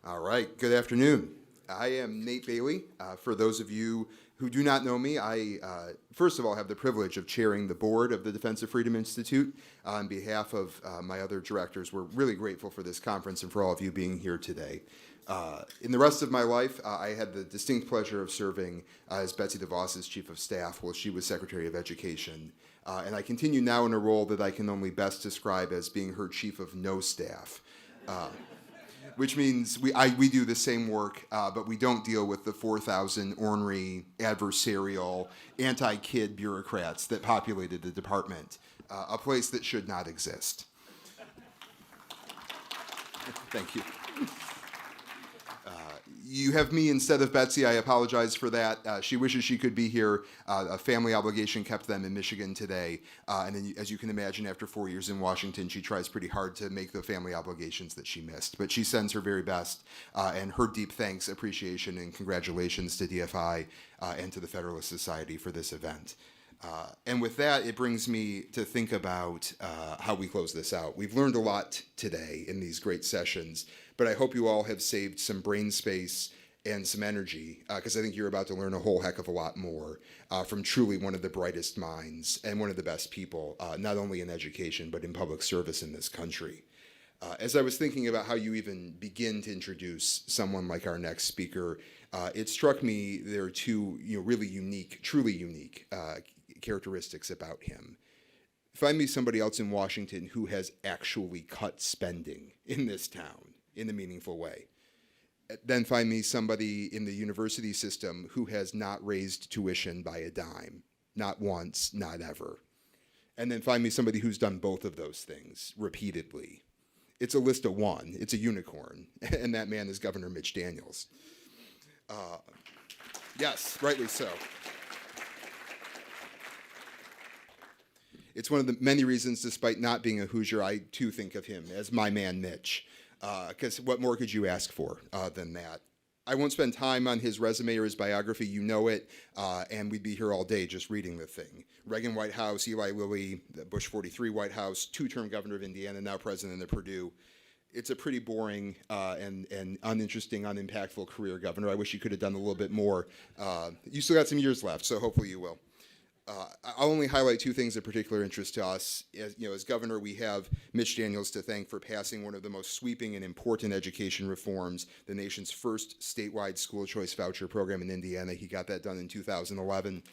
All right, good afternoon. I am Nate Bailey. For those of you who do not know me, I first of all have the privilege of chairing the board of the Defense of Freedom Institute. On behalf of my other directors, we're really grateful for this conference and for all of you being here today. In the rest of my life, I had the distinct pleasure of serving as Betsy DeVos's Chief of Staff while she was Secretary of Education. And I continue now in a role that I can only best describe as being her Chief of No Staff. Which means we do the same work, but we don't deal with the 4,000 ornery, adversarial, anti-kid bureaucrats that populated the department, a place that should not exist. Thank you. You have me instead of Betsy. I apologize for that. She wishes she could be here. A family obligation kept them in Michigan today. And then, as you can imagine, after 4 years in Washington, she tries pretty hard to make the family obligations that she missed. But she sends her very best and her deep thanks, appreciation, and congratulations to DFI and to the Federalist Society for this event. And with that, it brings me to think about how we close this out. We've learned a lot today in these great sessions, but I hope you all have saved some brain space and some energy, because I think you're about to learn a whole heck of a lot more from truly one of the brightest minds and one of the best people, not only in education, but in public service in this country. As I was thinking about how you even begin to introduce someone like our next speaker, it struck me there are two really unique, truly unique characteristics about him. Find me somebody else in Washington who has actually cut spending in this town in a meaningful way. Then find me somebody in the university system who has not raised tuition by a dime, not once, not ever. And then find me somebody who's done both of those things repeatedly. It's a list of one. It's a unicorn. And that man is Governor Mitch Daniels. Yes, rightly so. It's one of the many reasons, despite not being a Hoosier, I too think of him as my man Mitch. Because what more could you ask for than that? I won't spend time on his resume or his biography. You know it, and we'd be here all day just reading the thing. Reagan White House, Eli Lilly, the Bush 43 White House, two-term governor of Indiana, now president of Purdue. It's a pretty boring and uninteresting, unimpactful career, Governor. I wish you could have done a little bit more. You still got some years left, so hopefully you will. I'll only highlight two things of particular interest to us. As governor, we have Mitch Daniels to thank for passing one of the most sweeping and important education reforms, the nation's first statewide school choice voucher program in Indiana. He got that done in 2011.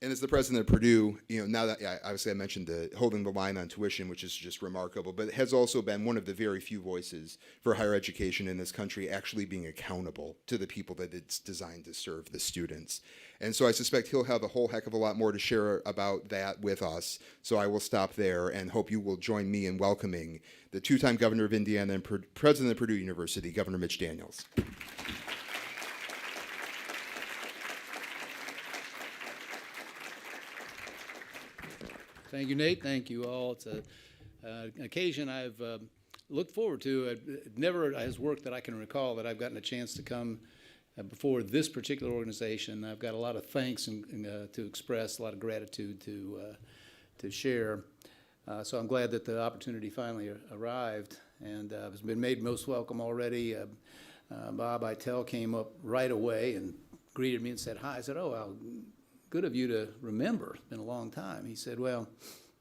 And as the president of Purdue, now that obviously I mentioned holding the line on tuition, which is just remarkable, but it has also been one of the very few voices for higher education in this country actually being accountable to the people that it's designed to serve, the students. And so I suspect he'll have a whole heck of a lot more to share about that with us. So I will stop there and hope you will join me in welcoming the two-time governor of Indiana and president of Purdue University, Governor Mitch Daniels. Thank you, Nate. Thank you all. It's an occasion I've looked forward to. Never has worked that I can recall that I've gotten a chance to come before this particular organization. I've got a lot of thanks to express, a lot of gratitude to share. So I'm glad that the opportunity finally arrived, and has been made most welcome already. Bob Eitel came up right away and greeted me and said hi. I said, "Oh, well, good of you to remember. It's been a long time." He said, "Well,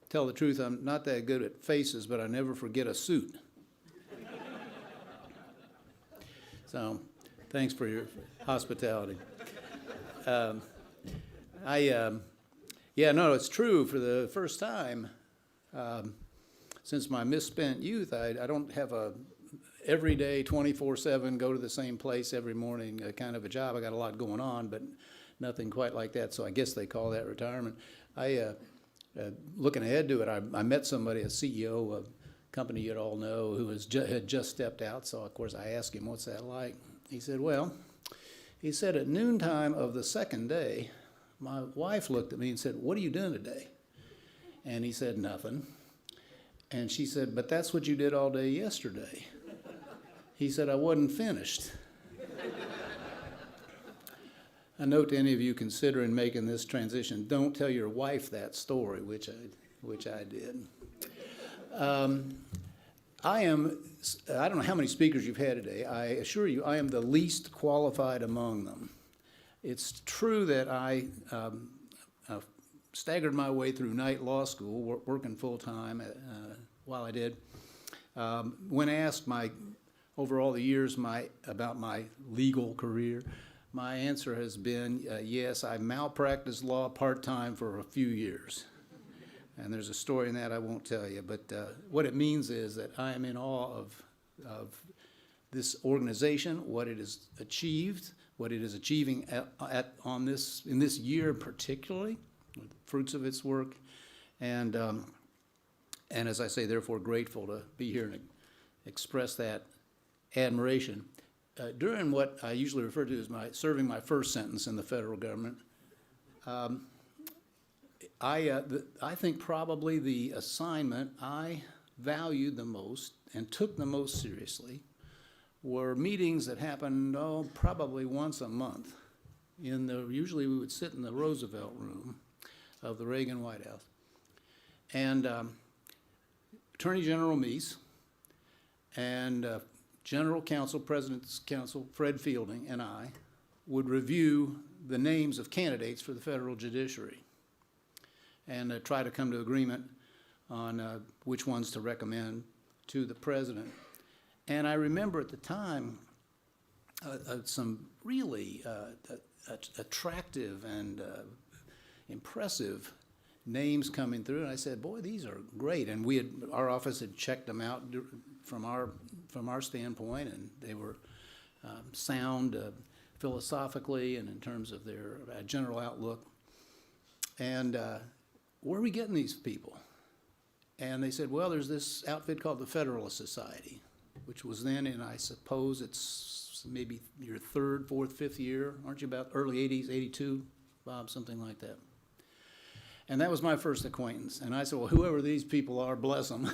tell the truth, I'm not that good at faces, but I never forget a suit." So thanks for your hospitality. It's true. For the first time since my misspent youth, I don't have a everyday 24/7 go to the same place every morning kind of a job. I got a lot going on, but nothing quite like that, so I guess they call that retirement. Looking ahead to it, I met somebody, a CEO of a company you'd all know, who had just stepped out, so of course I asked him, "What's that like?" He said, at noontime of the second day, my wife looked at me and said, "What are you doing today?" And he said, "Nothing." And she said, "But that's what you did all day yesterday." He said, "I wasn't finished." A note to any of you considering making this transition: don't tell your wife that story, which I did. I don't know how many speakers you've had today. I assure you, I am the least qualified among them. It's true that I staggered my way through night law school, working full-time while I did. When asked over all the years about my legal career, my answer has been, yes, I malpracticed law part-time for a few years. And there's a story in that I won't tell you, but what it means is that I am in awe of this organization, what it has achieved, what it is achieving in this year particularly, the fruits of its work, and as I say, therefore grateful to be here and express that admiration. During what I usually refer to as serving my first sentence in the federal government, I think probably the assignment I valued the most and took the most seriously were meetings that happened, probably once a month. Usually we would sit in the Roosevelt room of the Reagan White House. And Attorney General Meese and General Counsel, President's Counsel Fred Fielding and I would review the names of candidates for the federal judiciary and try to come to agreement on which ones to recommend to the president. And I remember at the time some really attractive and impressive names coming through, and I said, boy, these are great. And our office had checked them out from our standpoint, and they were sound philosophically and in terms of their general outlook. And where are we getting these people? And they said, well, there's this outfit called the Federalist Society, which was then in, I suppose it's maybe your third, fourth, fifth year. Aren't you about early 80s, 82, Bob, something like that? And that was my first acquaintance. And I said, well, whoever these people are, bless them.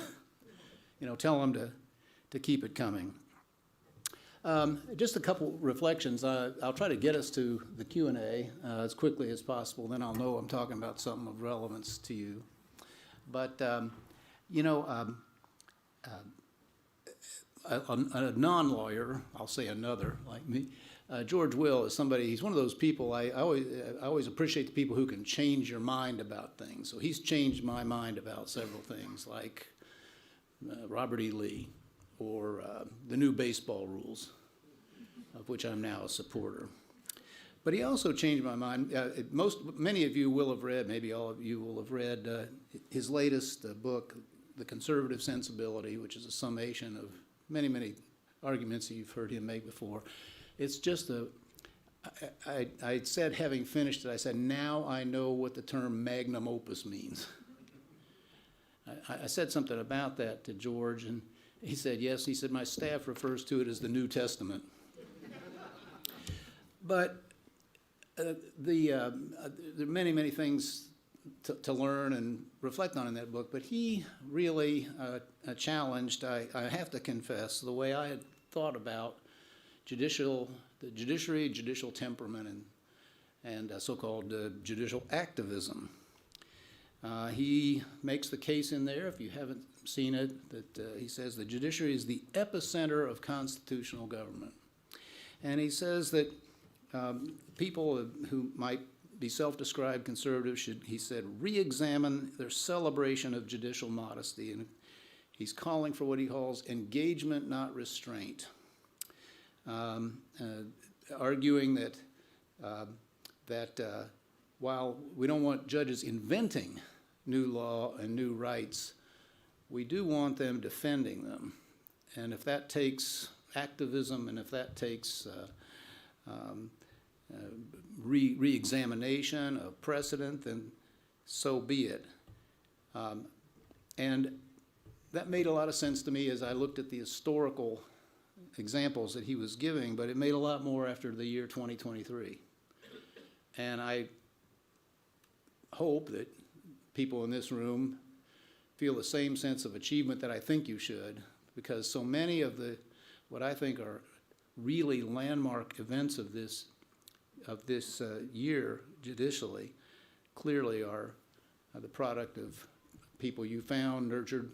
Tell them to keep it coming. Just a couple reflections. I'll try to get us to the Q&A as quickly as possible. Then I'll know I'm talking about something of relevance to you. But, a non-lawyer, I'll say another like me, George Will is somebody, he's one of those people, I always appreciate the people who can change your mind about things. So he's changed my mind about several things, like Robert E. Lee, or the new baseball rules, of which I'm now a supporter. But he also changed my mind. Many of you will have read, maybe all of you will have read his latest book, The Conservative Sensibility, which is a summation of many, many arguments that you've heard him make before. It's just I said, having finished it, I said, now I know what the term magnum opus means. I said something about that to George, and he said, yes. He said, my staff refers to it as the New Testament. But there are many, many things to learn and reflect on in that book, but he really challenged, I have to confess, the way I had thought about the judiciary, judicial temperament, and so-called judicial activism. He makes the case in there, if you haven't seen it, that he says the judiciary is the epicenter of constitutional government. And he says that people who might be self-described conservatives should, he said, re-examine their celebration of judicial modesty. And he's calling for what he calls engagement, not restraint. Arguing that while we don't want judges inventing new law and new rights, we do want them defending them. And if that takes activism, and if that takes re-examination of precedent, then so be it. And that made a lot of sense to me as I looked at the historical examples that he was giving, but it made a lot more after the year 2023. And I hope that people in this room feel the same sense of achievement that I think you should, because so many of what I think are really landmark events of this year judicially clearly are the product of people you found, nurtured,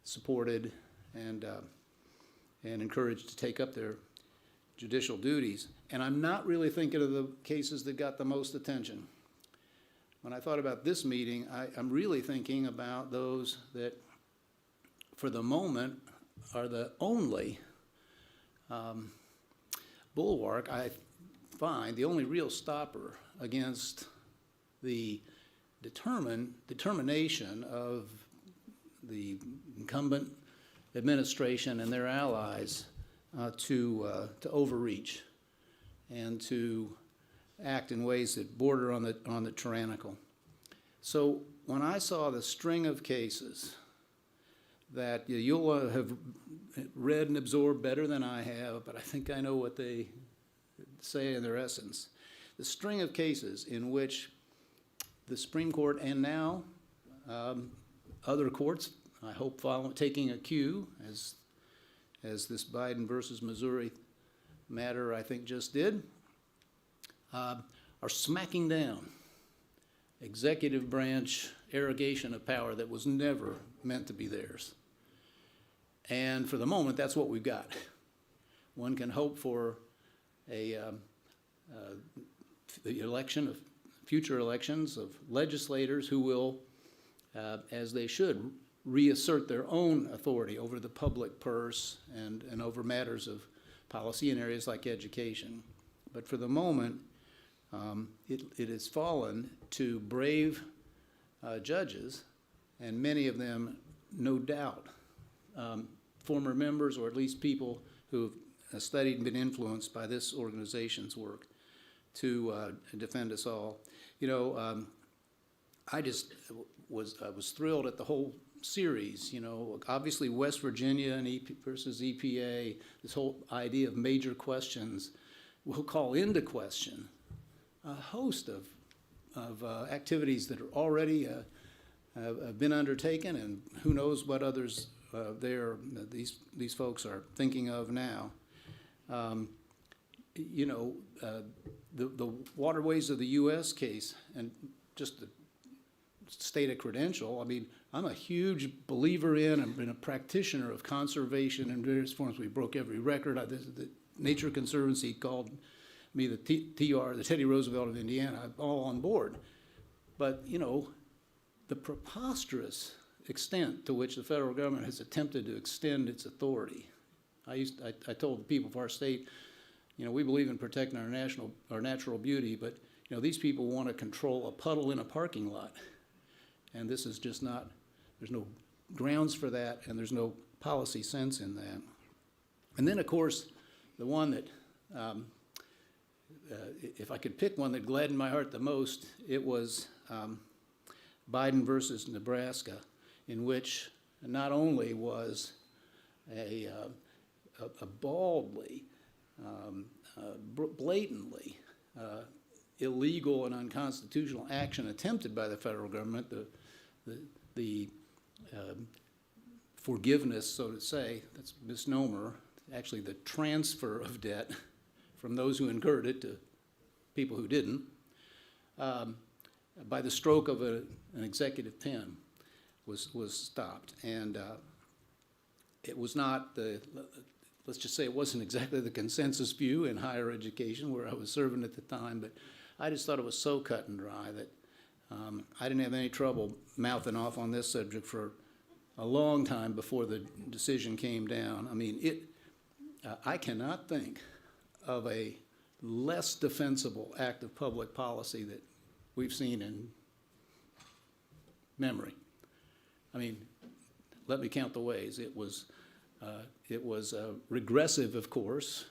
supported, and encouraged to take up their judicial duties. And I'm not really thinking of the cases that got the most attention. When I thought about this meeting, I'm really thinking about those that, for the moment, are the only bulwark, I find, the only real stopper against the determination of the incumbent administration and their allies to overreach and to act in ways that border on the tyrannical. So when I saw the string of cases that you'll have read and absorbed better than I have, but I think I know what they say in their essence. The string of cases in which the Supreme Court and now other courts, I hope taking a cue, as this Biden versus Missouri matter I think just did, are smacking down executive branch arrogation of power that was never meant to be theirs. And for the moment, that's what we've got. One can hope for the election of future elections of legislators who will, as they should, reassert their own authority over the public purse and over matters of policy in areas like education. But for the moment, it has fallen to brave judges, and many of them, no doubt, former members or at least people who have studied and been influenced by this organization's work to defend us all. You know, I was thrilled at the whole series. You know, obviously West Virginia and versus EPA, this whole idea of major questions will call into question a host of activities that are already have been undertaken, and who knows what others these folks are thinking of now. You know, the Waterways of the U.S. case, and just to state a credential, I mean, I'm a huge believer in and been a practitioner of conservation in various forms. We broke every record. The Nature Conservancy called me the the Teddy Roosevelt of Indiana. I'm all on board. But, you know, the preposterous extent to which the federal government has attempted to extend its authority. I told the people of our state, you know, we believe in protecting our natural beauty, but, you know, these people want to control a puddle in a parking lot. And this is just not, there's no grounds for that, and there's no policy sense in that. And then, of course, the one that, if I could pick one that gladdened my heart the most, it was Biden versus Nebraska, in which not only was a baldly, blatantly illegal and unconstitutional action attempted by the federal government, the forgiveness, so to say, that's a misnomer, actually the transfer of debt from those who incurred it to people who didn't, by the stroke of an executive pen was stopped. And it was not let's just say it wasn't exactly the consensus view in higher education where I was serving at the time, but I just thought it was so cut and dry that I didn't have any trouble mouthing off on this subject for a long time before the decision came down. I mean, I cannot think of a less defensible act of public policy that we've seen in memory. I mean, let me count the ways. It was regressive, of course,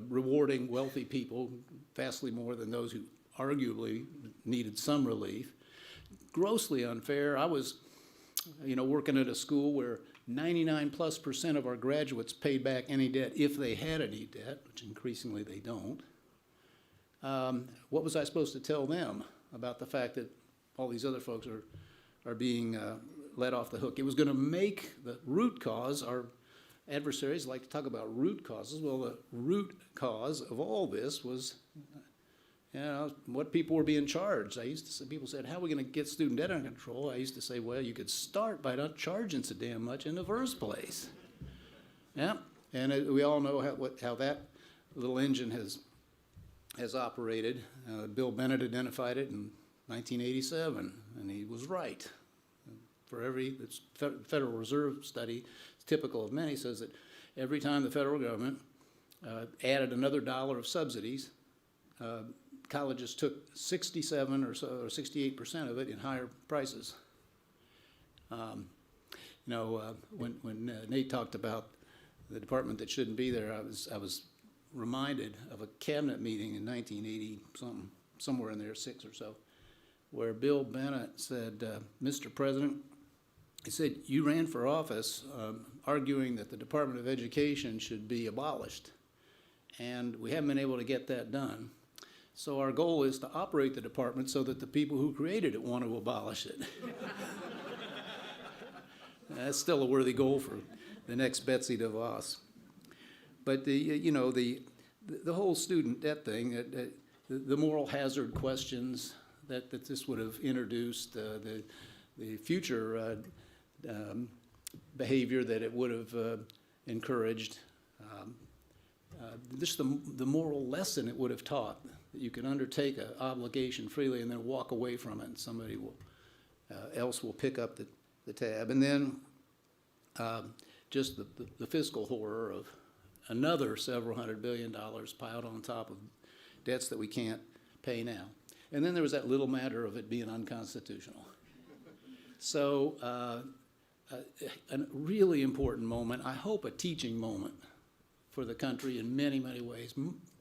rewarding wealthy people vastly more than those who arguably needed some relief. Grossly unfair. I was, you know, working at a school where 99+% of our graduates paid back any debt if they had any debt, which increasingly they don't. What was I supposed to tell them about the fact that all these other folks are being let off the hook? It was going to make the root cause, our adversaries like to talk about root causes. Well, the root cause of all this was you know, what people were being charged. I used to say, people said, how are we going to get student debt under control? I used to say, well, you could start by not charging so damn much in the first place. Yeah, and we all know how that little engine has operated. Bill Bennett identified it in 1987, and he was right. For every Federal Reserve study, it's typical of many, says that every time the federal government added another dollar of subsidies, colleges took 67 or so, or 68% of it in higher prices. When Nate talked about the department that shouldn't be there, I was reminded of a cabinet meeting in 1980 something, somewhere in there, 6 or so, where Bill Bennett said, Mr. President, he said, you ran for office arguing that the Department of Education should be abolished, and we haven't been able to get that done. So our goal is to operate the department so that the people who created it want to abolish it. That's still a worthy goal for the next Betsy DeVos. But the whole student debt thing, the moral hazard questions that this would have introduced, the future behavior that it would have encouraged, just the moral lesson it would have taught, that you can undertake an obligation freely and then walk away from it, and somebody else will pick up the tab. And then just the fiscal horror of another several $100 billion piled on top of debts that we can't pay now. And then there was that little matter of it being unconstitutional. So a really important moment, I hope a teaching moment for the country in many, many ways.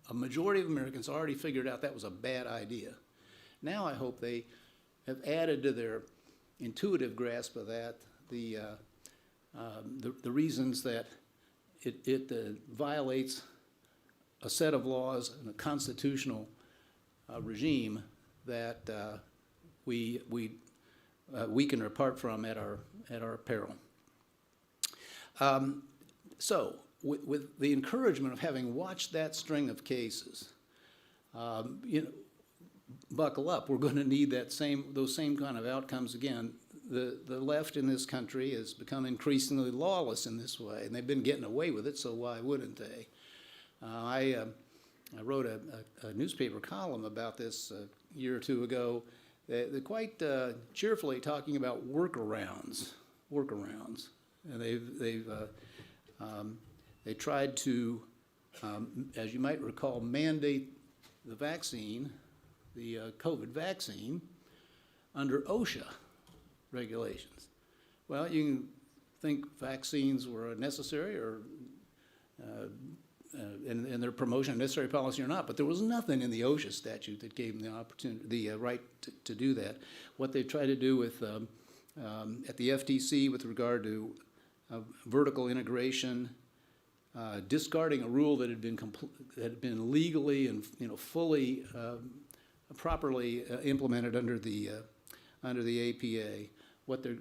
A majority of Americans already figured out that was a bad idea. Now I hope they have added to their intuitive grasp of that the reasons that it violates a set of laws and a constitutional regime that we weaken or apart from at our peril. So, with the encouragement of having watched that string of cases, buckle up. We're going to need those same kind of outcomes again. The left in this country has become increasingly lawless in this way, and they've been getting away with it. So why wouldn't they? I wrote a newspaper column about this a year or two ago. They're quite cheerfully talking about workarounds, and they tried to, as you might recall, mandate the vaccine, the COVID vaccine, under OSHA regulations. Well, you can think vaccines were necessary or in their promotion of necessary policy or not, but there was nothing in the OSHA statute that gave them the opportunity, the right to do that. What they tried to do with at the FTC with regard to vertical integration, discarding a rule that had been legally and fully properly implemented under the APA. What they're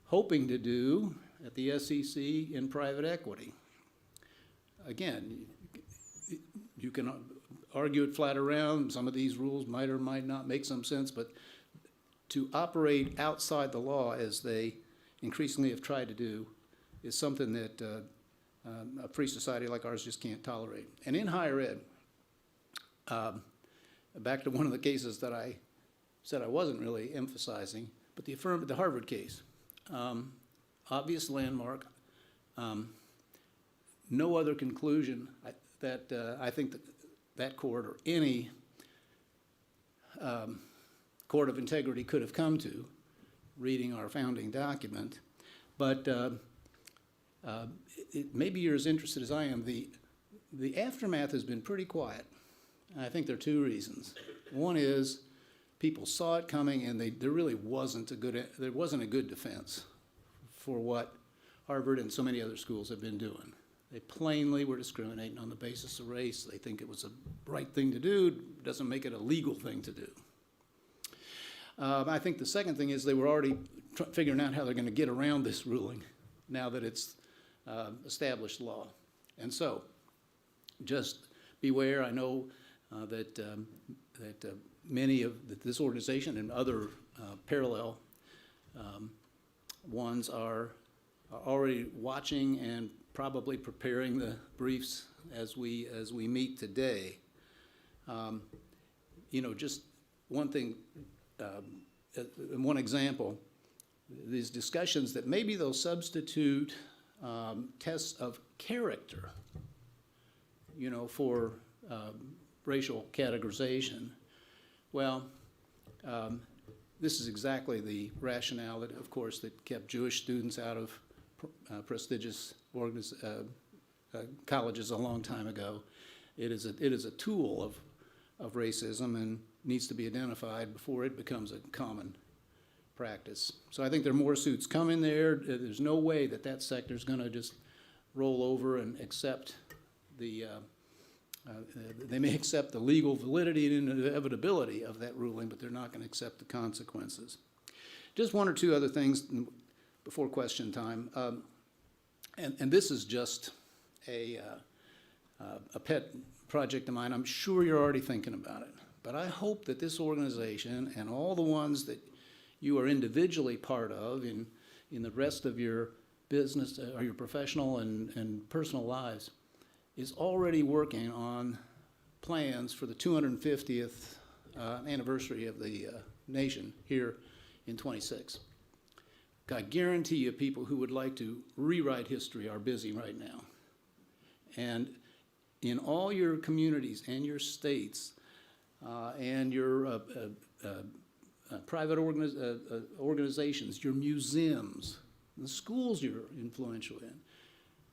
hoping to do at the SEC in private equity. Again, you can argue it flat around. Some of these rules might or might not make some sense, but to operate outside the law, as they increasingly have tried to do, is something that a free society like ours just can't tolerate. And in higher ed, back to one of the cases that I said I wasn't really emphasizing, but the Harvard case, obvious landmark, no other conclusion that I think that court or any court of integrity could have come to, reading our founding document. But maybe you're as interested as I am. The aftermath has been pretty quiet. And I think there are two reasons. One is people saw it coming, and there really wasn't a good defense for what Harvard and so many other schools have been doing. They plainly were discriminating on the basis of race. They think it was a right thing to do. It doesn't make it a legal thing to do. I think the second thing is they were already figuring out how they're going to get around this ruling now that it's established law. And so just beware. I know that many of this organization and other parallel ones are already watching and probably preparing the briefs as we meet today. Just one thing, one example, these discussions that maybe they'll substitute tests of character, for racial categorization. Well, this is exactly the rationale that, of course, that kept Jewish students out of prestigious colleges a long time ago. It is a tool of racism and needs to be identified before it becomes a common practice. So I think there are more suits coming there. There's no way that sector is going to just roll over and accept they may accept the legal validity and inevitability of that ruling, but they're not going to accept the consequences. Just one or two other things before question time. And this is just a pet project of mine. I'm sure you're already thinking about it. But I hope that this organization and all the ones that you are individually part of in the rest of your business or your professional and personal lives is already working on plans for the 250th anniversary of the nation here in 26. I guarantee you people who would like to rewrite history are busy right now. And in all your communities and your states and your private organizations, your museums, the schools you're influential in,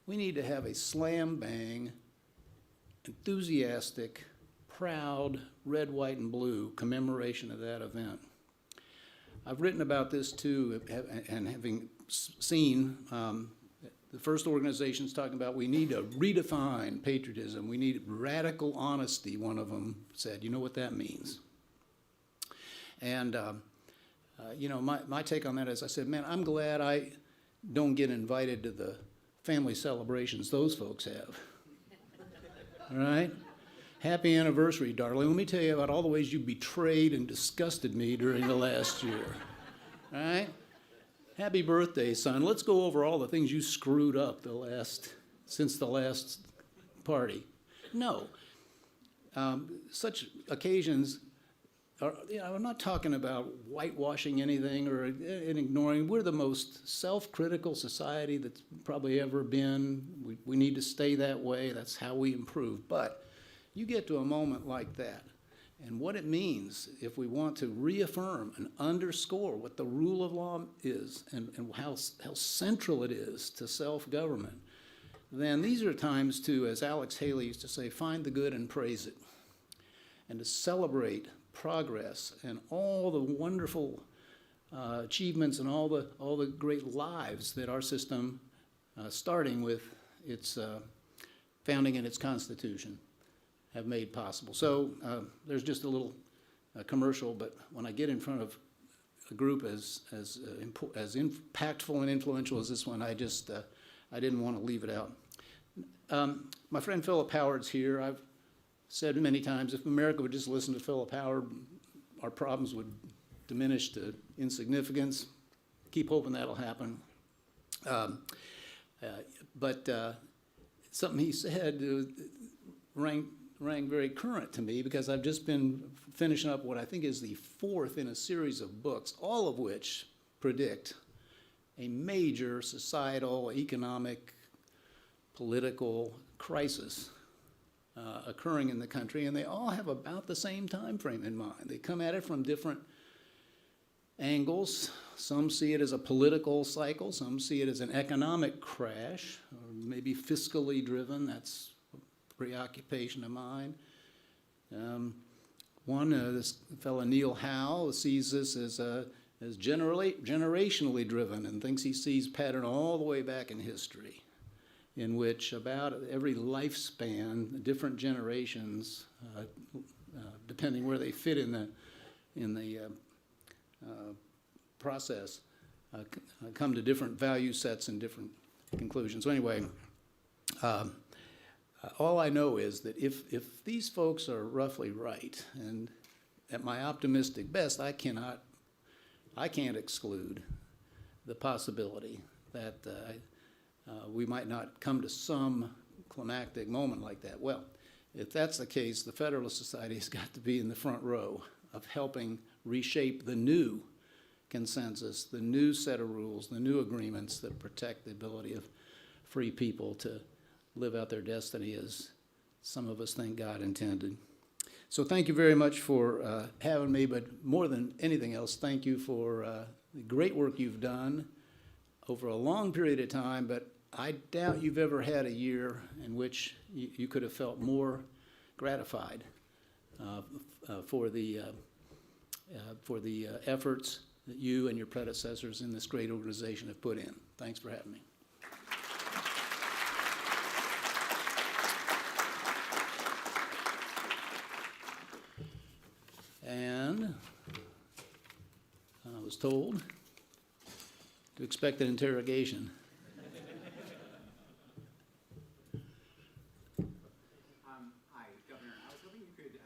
we need to have a slam-bang, enthusiastic, proud, red, white, and blue commemoration of that event. I've written about this too, and having seen the first organizations talking about we need to redefine patriotism, we need radical honesty, one of them said. You know what that means? And, my take on that is I said, man, I'm glad I don't get invited to the family celebrations those folks have. All right? Happy anniversary, darling. Let me tell you about all the ways you betrayed and disgusted me during the last year. All right? Happy birthday, son. Let's go over all the things you screwed up since the last party. No. Such occasions I'm not talking about whitewashing anything or ignoring. We're the most self-critical society that's probably ever been. We need to stay that way. That's how we improve. But you get to a moment like that, and what it means if we want to reaffirm and underscore what the rule of law is and how central it is to self-government, then these are times to, as Alex Haley used to say, find the good and praise it, and to celebrate progress and all the wonderful achievements and all the great lives that our system, starting with its founding and its Constitution, have made possible. So there's just a little commercial, but when I get in front of a group as impactful and influential as this one, I didn't want to leave it out. My friend Philip Howard's here. I've said many times, if America would just listen to Philip Howard, our problems would diminish to insignificance. Keep hoping that'll happen. But something he said rang very current to me because I've just been finishing up what I think is the fourth in a series of books, all of which predict a major societal, economic, political crisis occurring in the country, and they all have about the same time frame in mind. They come at it from different angles. Some see it as a political cycle, some see it as an economic crash, or maybe fiscally driven. That's a preoccupation of mine. This fellow Neil Howe sees this as generationally driven and thinks he sees pattern all the way back in history, in which about every lifespan, different generations, depending where they fit in the process, come to different value sets and different conclusions. So anyway, All I know is that if these folks are roughly right, and at my optimistic best, I can't exclude the possibility that we might not come to some climactic moment like that. Well, if that's the case, the Federalist Society has got to be in the front row of helping reshape the new consensus, the new set of rules, the new agreements that protect the ability of free people to live out their destiny as some of us think God intended. So thank you very much for having me, but more than anything else, thank you for the great work you've done over a long period of time, but I doubt you've ever had a year in which you could have felt more gratified for the efforts that you and your predecessors in this great organization have put in. Thanks for having me. And I was told to expect an interrogation. Hi, Governor. I was hoping you could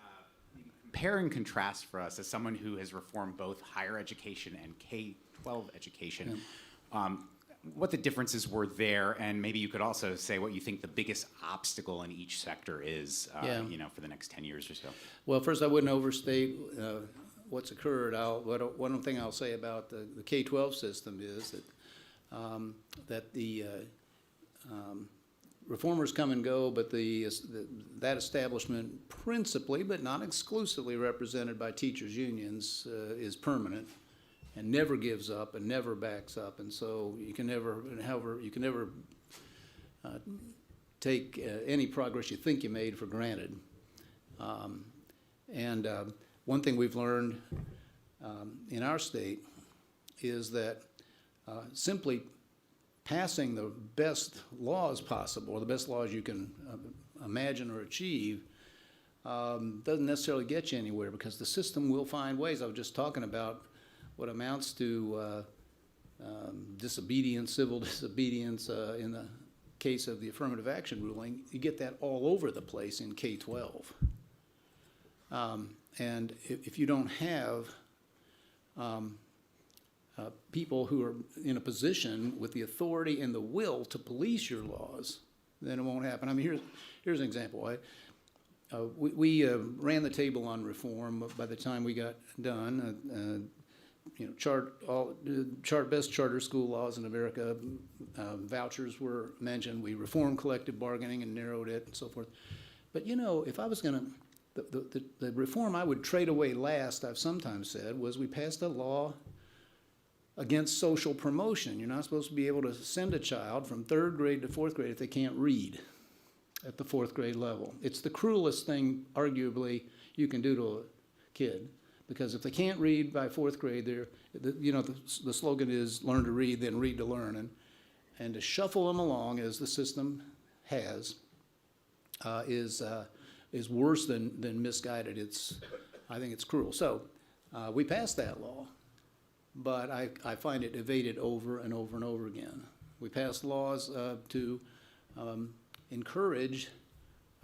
maybe compare and contrast for us, as someone who has reformed both higher education and K-12 education, what the differences were there, and maybe you could also say what you think the biggest obstacle in each sector is, for the next 10 years or so. Well, first, I wouldn't overstate what's occurred. One thing I'll say about the K-12 system is that the reformers come and go, but that establishment, principally but not exclusively represented by teachers' unions, is permanent and never gives up and never backs up, and so you can never take any progress you think you made for granted. One thing we've learned in our state is that simply passing the best laws possible, or the best laws you can imagine or achieve, doesn't necessarily get you anywhere, because the system will find ways. I was just talking about what amounts to disobedience, civil disobedience in the case of the affirmative action ruling. You get that all over the place in K-12. And if you don't have people who are in a position with the authority and the will to police your laws, then it won't happen. I mean, here's an example. We ran the table on reform by the time we got done. Best charter school laws in America. Vouchers were mentioned. We reformed collective bargaining and narrowed it and so forth. But if I was going to, the reform I would trade away last, I've sometimes said, was we passed a law against social promotion. You're not supposed to be able to send a child from 3rd grade to 4th grade if they can't read at the 4th grade level. It's the cruelest thing, arguably, you can do to a kid. Because if they can't read by 4th grade, the slogan is learn to read, then read to learn. And to shuffle them along, as the system has, is worse than misguided. I think it's cruel. So we passed that law, but I find it evaded over and over and over again. We passed laws to encourage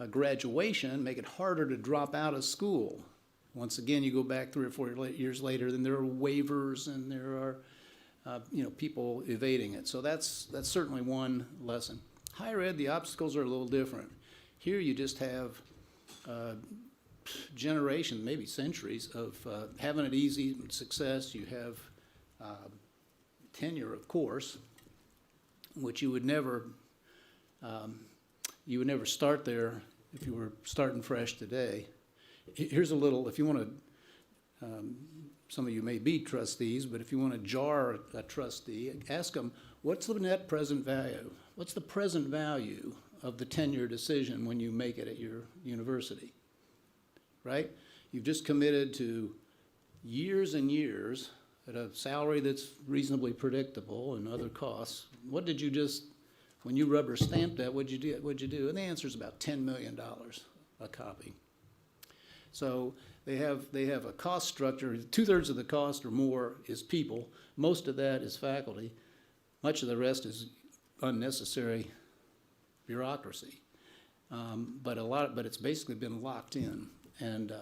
graduation, make it harder to drop out of school. Once again, you go back 3 or 4 years later, then there are waivers and there are people evading it. So that's certainly one lesson. Higher ed, the obstacles are a little different. Here you just have generations, maybe centuries of having it easy, success. You have tenure, of course, which you would never start there if you were starting fresh today. Here's a little, if you want to, some of you may be trustees, but if you want to jar a trustee, ask them, what's the net present value? What's the present value of the tenure decision when you make it at your university, right? You've just committed to years and years at a salary that's reasonably predictable and other costs. What did you just, when you rubber stamped that, what'd you do? And the answer is about $10 million a copy. So they have a cost structure. 2/3 of the cost or more is people. Most of that is faculty. Much of the rest is unnecessary bureaucracy. but it's basically been locked in. And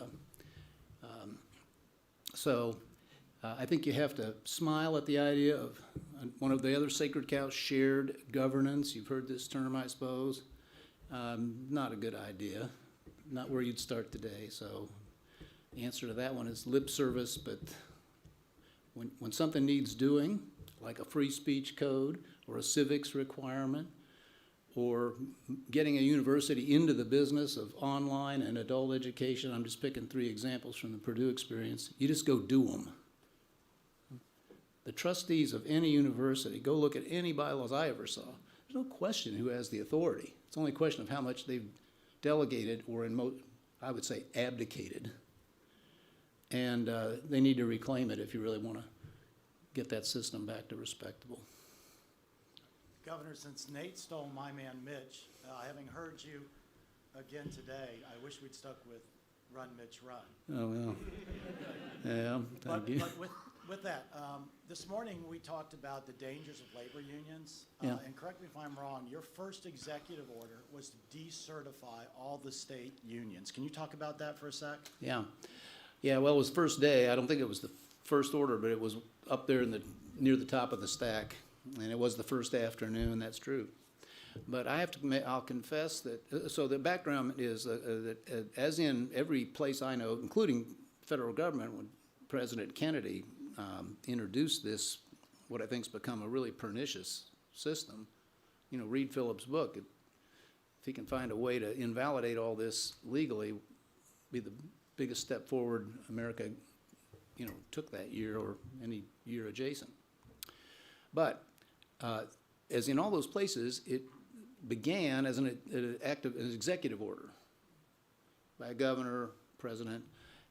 so I think you have to smile at the idea of one of the other sacred cows, shared governance. You've heard this term, I suppose. Not a good idea, not where you'd start today. So the answer to that one is lip service, but when something needs doing, like a free speech code or a civics requirement, or getting a university into the business of online and adult education, I'm just picking 3 examples from the Purdue experience, you just go do them. The trustees of any university, go look at any bylaws I ever saw. There's no question who has the authority. It's only a question of how much they've delegated or, I would say, abdicated. And they need to reclaim it if you really want to get that system back to respectable. Governor, since Nate stole my man Mitch, having heard you again today, I wish we'd stuck with Run, Mitch, Run. Oh, well. Yeah, thank you. But with that, this morning we talked about the dangers of labor unions. Yeah. And correct me if I'm wrong, your first executive order was to decertify all the state unions. Can you talk about that for a sec? Yeah. Yeah, well, it was first day. I don't think it was the first order, but it was up there near the top of the stack. And it was the first afternoon, that's true. But I'll confess that, so the background is that as in every place I know, including federal government, when President Kennedy introduced this, what I think's become a really pernicious system, read Phillips' book. If he can find a way to invalidate all this legally, be the biggest step forward America, took that year or any year adjacent. But as in all those places, it began as an executive order by a governor, president,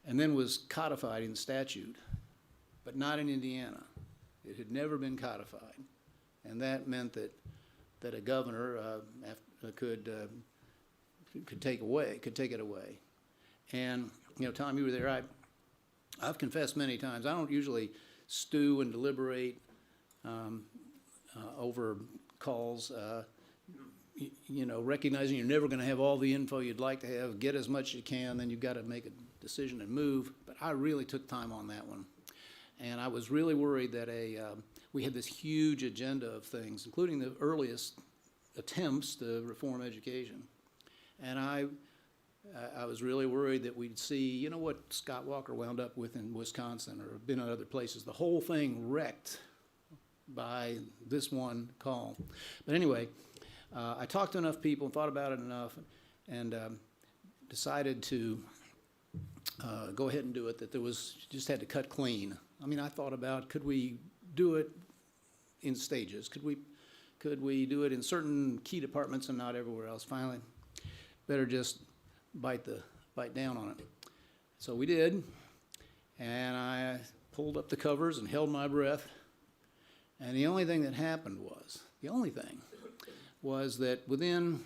and then was codified in statute, but not in Indiana. It had never been codified, and that meant that a governor could take it away. And Tom, you were there. I've confessed many times. I don't usually stew and deliberate over calls, recognizing you're never going to have all the info you'd like to have, get as much as you can, then you've got to make a decision and move. But I really took time on that one. And I was really worried that we had this huge agenda of things, including the earliest attempts to reform education. And I was really worried that we'd see, what Scott Walker wound up with in Wisconsin or been in other places, the whole thing wrecked by this one call. But anyway, I talked to enough people and thought about it enough and decided to go ahead and do it, that just had to cut clean. I mean, I thought about, could we do it in stages? Could we do it in certain key departments and not everywhere else? Finally, better just bite down on it. So we did, and I pulled up the covers and held my breath. And the only thing that happened was that within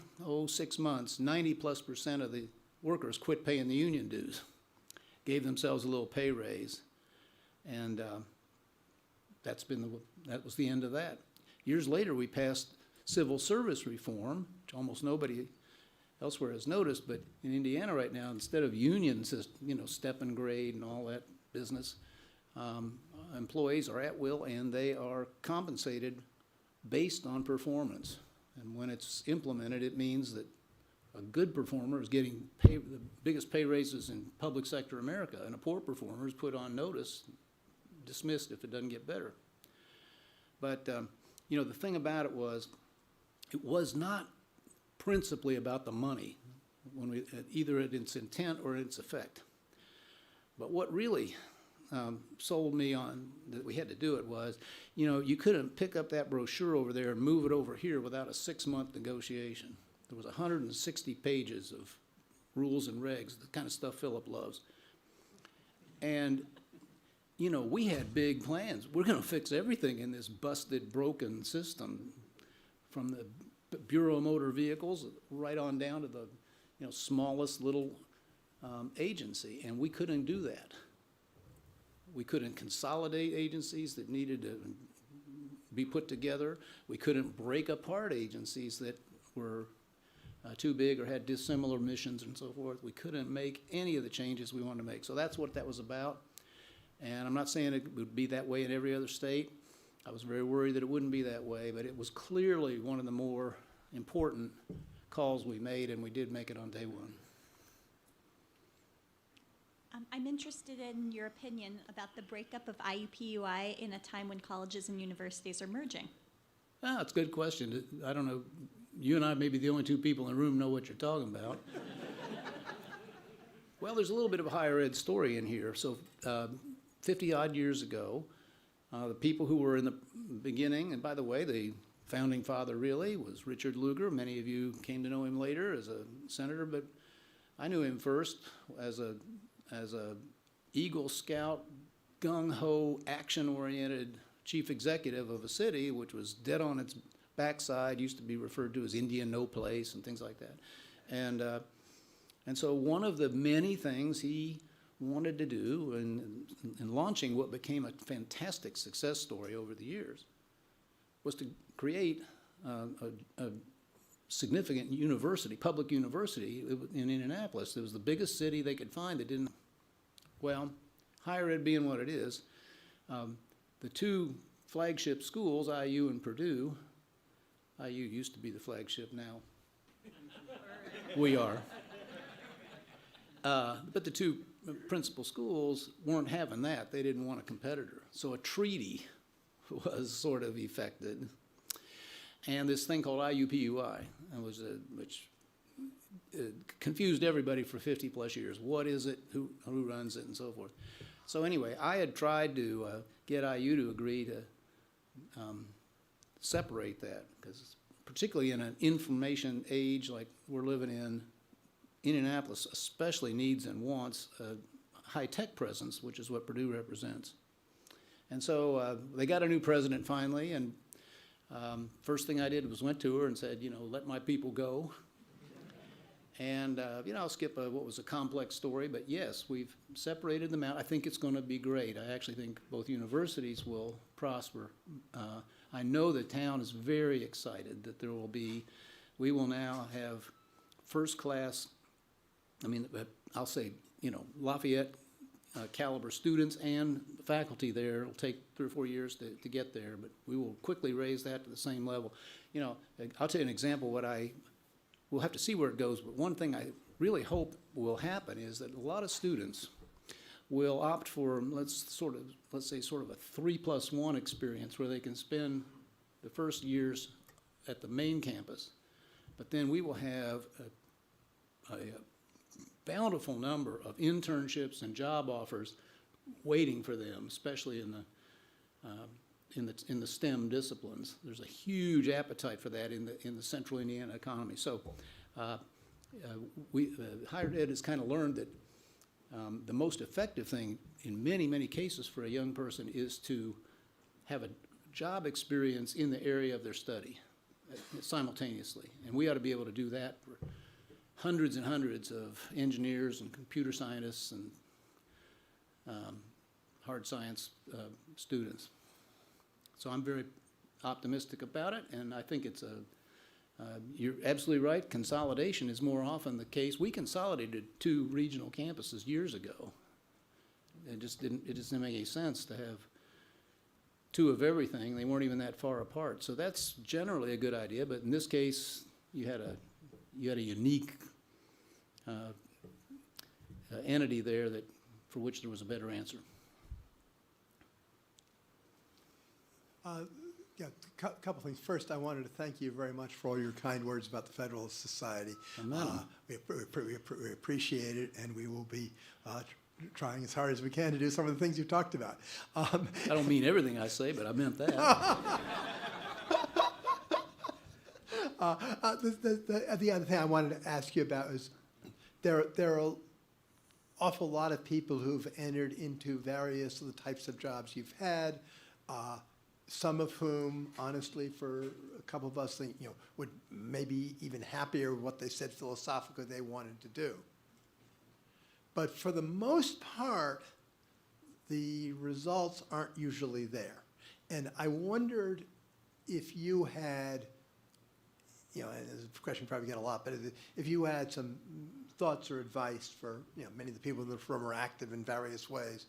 6 months, 90+% of the workers quit paying the union dues, gave themselves a little pay raise, and that was the end of that. Years later, we passed civil service reform, which almost nobody elsewhere has noticed, but in Indiana right now, instead of unions, step and grade and all that business, employees are at will and they are compensated based on performance. And when it's implemented, it means that a good performer is getting the biggest pay raises in public sector America, and a poor performer is put on notice, dismissed if it doesn't get better. But the thing about it was not principally about the money, either its intent or its effect. But what really sold me on that we had to do it was, you couldn't pick up that brochure over there and move it over here without a 6-month negotiation. There was 160 pages of rules and regs, the kind of stuff Philip loves. And, we had big plans. We're going to fix everything in this busted, broken system, from the Bureau of Motor Vehicles right on down to the, smallest little agency, and we couldn't do that. We couldn't consolidate agencies that needed to be put together. We couldn't break apart agencies that were too big or had dissimilar missions and so forth. We couldn't make any of the changes we wanted to make. So that's what that was about. And I'm not saying it would be that way in every other state. I was very worried that it wouldn't be that way, but it was clearly one of the more important calls we made, and we did make it on day one. I'm interested in your opinion about the breakup of IUPUI in a time when colleges and universities are merging. It's a good question. I don't know. You and I may be the only two people in the room know what you're talking about. Well, there's a little bit of a higher ed story in here. So 50-odd years ago, the people who were in the beginning, and by the way, the founding father really was Richard Lugar. Many of you came to know him later as a senator, but I knew him first as a Eagle Scout, gung-ho, action-oriented chief executive of a city which was dead on its backside, used to be referred to as India no place and things like that. And so one of the many things he wanted to do in launching what became a fantastic success story over the years was to create a significant university, public university in Indianapolis. It was the biggest city they could find that didn't, well, higher ed being what it is, the two flagship schools, IU and Purdue, IU used to be the flagship, now we are. But the two principal schools weren't having that. They didn't want a competitor. So a treaty was sort of effected. And this thing called IUPUI, which confused everybody for 50 plus years. What is it? Who runs it? And so forth. So anyway, I had tried to get IU to agree to separate that, because particularly in an information age like we're living in, Indianapolis especially needs and wants a high-tech presence, which is what Purdue represents. And so they got a new president finally, and first thing I did was went to her and said, let my people go. And, I'll skip what was a complex story, but yes, we've separated them out. I think it's going to be great. I actually think both universities will prosper. I know the town is very excited that we will now have first-class, I'll say, Lafayette caliber students and faculty there. It'll take 3 or 4 years to get there, but we will quickly raise that to the same level. I'll tell you an example. We'll have to see where it goes, but one thing I really hope will happen is that a lot of students will opt for, let's say sort of a 3+1 experience where they can spend the first years at the main campus, but then we will have a bountiful number of internships and job offers waiting for them, especially in the STEM disciplines. There's a huge appetite for that in the central Indiana economy. So higher ed has kind of learned that the most effective thing in many, many cases for a young person is to have a job experience in the area of their study simultaneously. And we ought to be able to do that for hundreds and hundreds of engineers and computer scientists and hard science students. So I'm very optimistic about it, and I think you're absolutely right, consolidation is more often the case. We consolidated 2 regional campuses years ago. It just didn't make any sense to have 2 of everything. They weren't even that far apart. So that's generally a good idea, but in this case, you had a unique entity there for which there was a better answer. Yeah, a couple things. First, I wanted to thank you very much for all your kind words about the Federalist Society. We appreciate it, and we will be trying as hard as we can to do some of the things you talked about. I don't mean everything I say, but I meant that. The other thing I wanted to ask you about is there are an awful lot of people who've entered into various of the types of jobs you've had. Some of whom, honestly, for a couple of us, think would maybe even happier with what they said philosophically they wanted to do. But for the most part, the results aren't usually there. And I wondered if you had and this is a question you probably get a lot, but if you had some thoughts or advice for, many of the people in the firm are active in various ways,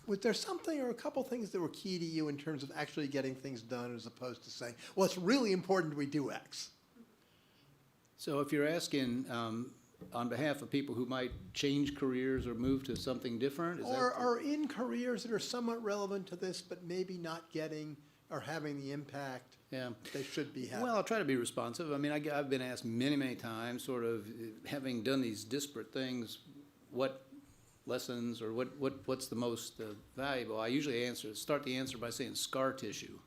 was there something or a couple things that were key to you in terms of actually getting things done as opposed to saying, well, it's really important we do X? So if you're asking on behalf of people who might change careers or move to something different, is Or that? are in careers that are somewhat relevant to this, but maybe not getting or having the impact Yeah. they should be having? Well, I'll try to be responsive. I mean, I've been asked many, many times, sort of having done these disparate things, what lessons or what's the most valuable? I usually start the answer by saying scar tissue.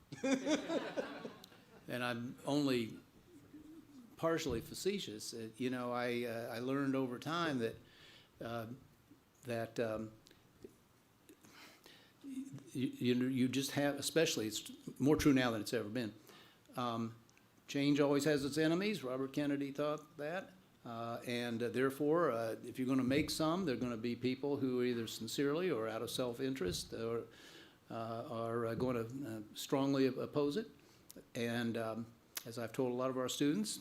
And I'm only partially facetious. I learned over time that you just have, especially, it's more true now than it's ever been. Change always has its enemies. Robert Kennedy thought that. And therefore, if you're going to make some, they're going to be people who either sincerely or out of self-interest are going to strongly oppose it. And as I've told a lot of our students,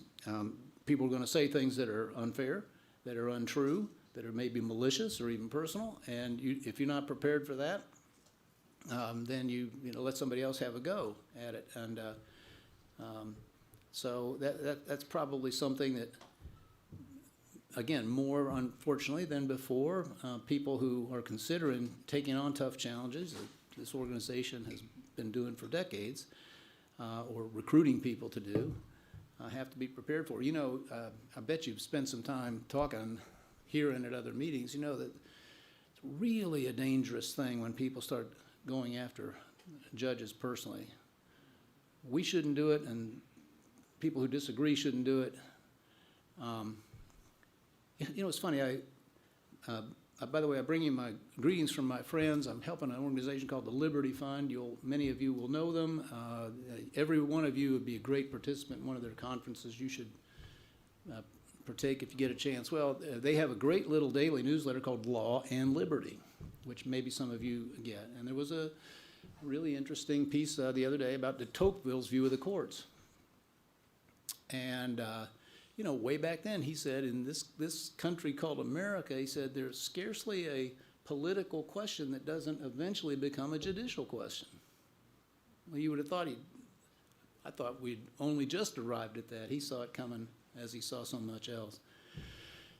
people are going to say things that are unfair, that are untrue, that are maybe malicious or even personal. And if you're not prepared for that, then you let somebody else have a go at it. And so that's probably something that, again, more unfortunately than before, people who are considering taking on tough challenges that this organization has been doing for decades, or recruiting people to do, have to be prepared for. I bet you've spent some time talking here and at other meetings. That it's really a dangerous thing when people start going after judges personally. We shouldn't do it, and people who disagree shouldn't do it. It's funny. By the way, I bring you my greetings from my friends. I'm helping an organization called the Liberty Fund. Many of you will know them. Every one of you would be a great participant in one of their conferences. You should partake if you get a chance. Well, they have a great little daily newsletter called Law and Liberty, which maybe some of you get. And there was a really interesting piece the other day about de Tocqueville's view of the courts. And way back then, he said, in this country called America, he said, there's scarcely a political question that doesn't eventually become a judicial question. Well, you would have thought I thought we'd only just arrived at that. He saw it coming as he saw so much else.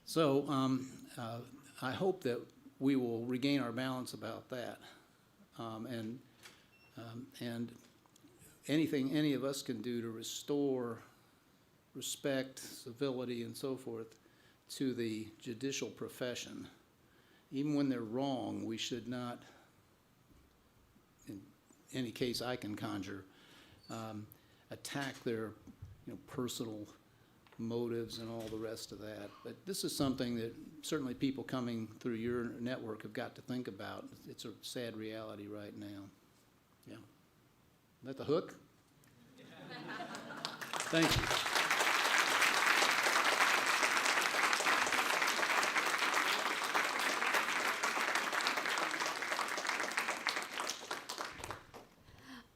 So I hope that we will regain our balance about that. And anything any of us can do to restore respect, civility, and so forth to the judicial profession. Even when they're wrong, we should not, in any case I can conjure, attack their personal motives and all the rest of that. But this is something that certainly people coming through your network have got to think about. It's a sad reality right now. Yeah. Is that the hook? Thank you.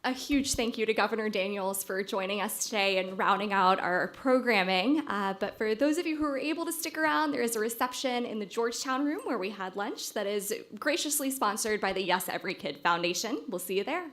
A huge thank you to Governor Daniels for joining us today and rounding out our programming. But for those of you who were able to stick around, there is a reception in the Georgetown room where we had lunch that is graciously sponsored by the Yes Every Kid Foundation. We'll see you there.